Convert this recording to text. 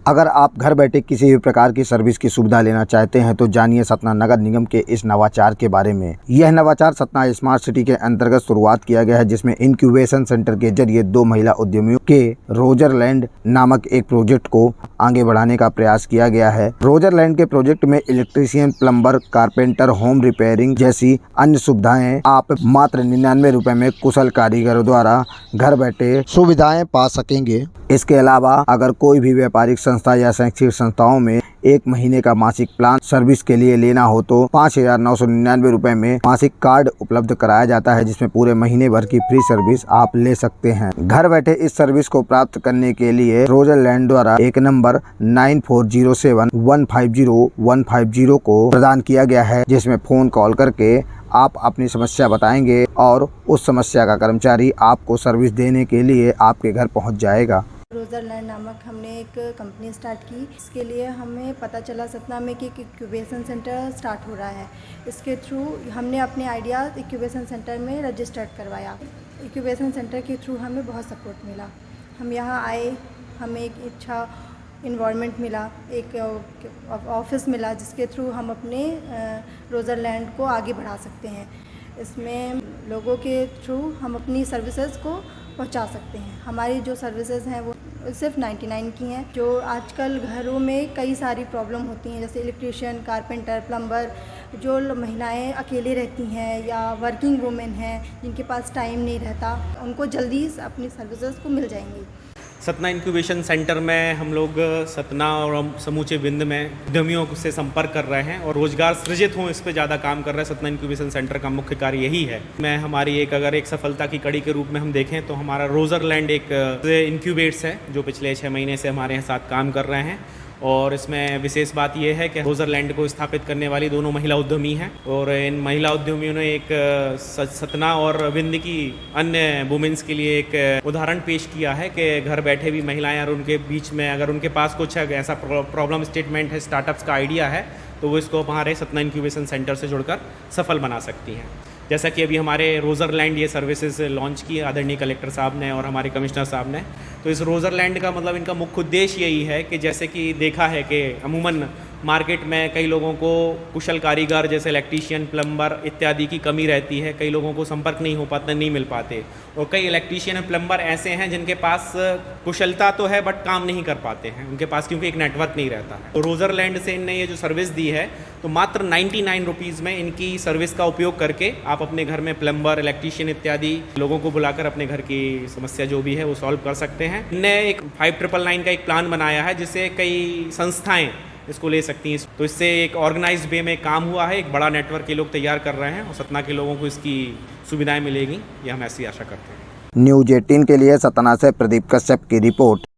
अगर आप घर बैठे किसी भी प्रकार की सर्विस की सुविधा लेना चाहते हैं तो जानिए सतना नगर निगम के इस नवाचार के बारे में। यह नवाचार सतना स्मार्ट सिटी के अंतर्गत शुरुआत किया गया है, जिसमें इंक्यूबेशन सेंटर के जरिए 2 महिला उद्यमियों के रोजरलैंड नामक एक प्रोजेक्ट को आगे बढ़ाने का प्रयास किया गया है। रोजरलैंड के प्रोजेक्ट में electrician, plumber, carpenter, home repairing जैसी अन्य सुविधाएं आप मात्र 99 रुपए में कुशल कारीगरों द्वारा घर बैठे सुविधाएं पा सकेंगे। इसके अलावा अगर कोई भी व्यापारिक संस्था या शैक्षिक संस्थाओं में 1 महीने का मासिक प्लान सर्विस के लिए लेना हो तो 5,999 रुपए में मासिक कार्ड उपलब्ध कराया जाता है, जिसमें पूरे महीने भर की फ्री सर्विस आप ले सकते हैं। घर बैठे इस सर्विस को प्राप्त करने के लिए रोजरलैंड द्वारा एक नंबर 9407150150 को प्रदान किया गया है, जिसमें फ़ोन कॉल करके आप अपनी समस्या बताएंगे और उस समस्या का कर्मचारी आपको सर्विस देने के लिए आपके घर पहुंच जाएगा। रोजरलैंड नामक हमने एक कंपनी स्टार्ट की। इसके लिए हमें पता चला सतना में कि एक इंक्यूबेशन सेंटर स्टार्ट हो रहा है। इसके थ्रू हमने अपने आइडिया इंक्यूबेशन सेंटर में रजिस्टर्ड करवाया। इंक्यूबेशन सेंटर के थ्रू हमें बहुत सपोर्ट मिला। हम यहाँ आए, हमें एक अच्छा इन्वायरमेंट मिला, एक ऑफिस मिला, जिसके थ्रू हम अपने रोजरलैंड को आगे बढ़ा सकते हैं। इसमें लोगों के थ्रू हम अपनी सर्विसेज को पहुंचा सकते हैं। हमारी जो सर्विसेज हैं वो सिर्फ 99 की हैं। जो आजकल घरों में कई सारी प्रॉब्लम होती हैं, जैसे इलेक्ट्रीशियन, कारपेंटर, प्लम्बर, जो महिलाएं अकेले रहती हैं या वर्किंग वुमेन हैं जिनके पास टाइम नहीं रहता, उनको जल्दी अपनी सर्विसेज को मिल जाएंगी। सतना इंक्यूबेशन सेंटर में हम लोग सतना और समूचे विंध्य में उद्यमियों से संपर्क कर रहे हैं और रोजगार सृजित हों, इस पे ज़्यादा काम कर रहे हैं। सतना इंक्यूबेशन सेंटर का मुख्य कार्य यही है। मैं हमारी अगर एक सफलता की कड़ी के रूप में हम देखें तो हमारा रोजरलैंड एक इंक्यूबेट्स है जो पिछले 6 महीने से हमारे साथ काम कर रहे हैं। और इसमें विशेष बात यह है कि रोजरलैंड को स्थापित करने वाली दोनों महिला उद्यमी हैं और इन महिला उद्यमियों ने एक सतना और विंध्य की अन्य वुमेन्स के लिए एक उदाहरण पेश किया है कि घर बैठे भी महिलाएं और उनके बीच में अगर उनके पास कुछ ऐसा प्रॉब्लम स्टेटमेंट है, स्टार्टअप्स का आइडिया है, तो वो इसको हमारे सतना इंक्यूबेशन सेंटर से जुड़कर सफल बना सकती हैं। जैसा कि अभी हमारे रोजरलैंड ये सर्विसेज लॉन्च की आदरणीय कलेक्टर साहब ने और हमारे कमिश्नर साहब ने, तो इस रोजरलैंड का मतलब इनका मुख्य उद्देश्य यही है कि जैसे कि देखा है कि अमूमन मार्केट में कई लोगों को कुशल कारीगर जैसे इलेक्ट्रीशियन, प्लम्बर इत्यादि की कमी रहती है। कई लोगों को संपर्क नहीं हो पाता, नहीं मिल पाते, और कई इलेक्ट्रीशियन और प्लम्बर ऐसे हैं जिनके पास कुशलता तो है बट काम नहीं कर पाते हैं उनके पास, क्योंकि एक नेटवर्क नहीं रहता है। तो रोजरलैंड से इनने ये जो सर्विस दी है तो मात्र 99 रुपीज़ में इनकी सर्विस का उपयोग करके आप अपने घर में प्लम्बर, इलेक्ट्रीशियन इत्यादि लोगों को बुलाकर अपने घर की समस्या जो भी है वो सॉल्व कर सकते हैं। इनने एक 5999 का एक प्लान बनाया है जिससे कई संस्थाएं इसको ले सकती हैं। तो इससे एक ऑर्गेनाइज्ड वे में काम हुआ है, एक बड़ा नेटवर्क ये लोग तैयार कर रहे हैं और सतना के लोगों को इसकी सुविधाएं मिलेगी, ये हम ऐसी आशा करते हैं। न्यूज़ 18 के लिए सतना से प्रदीप कश्यप की रिपोर्ट।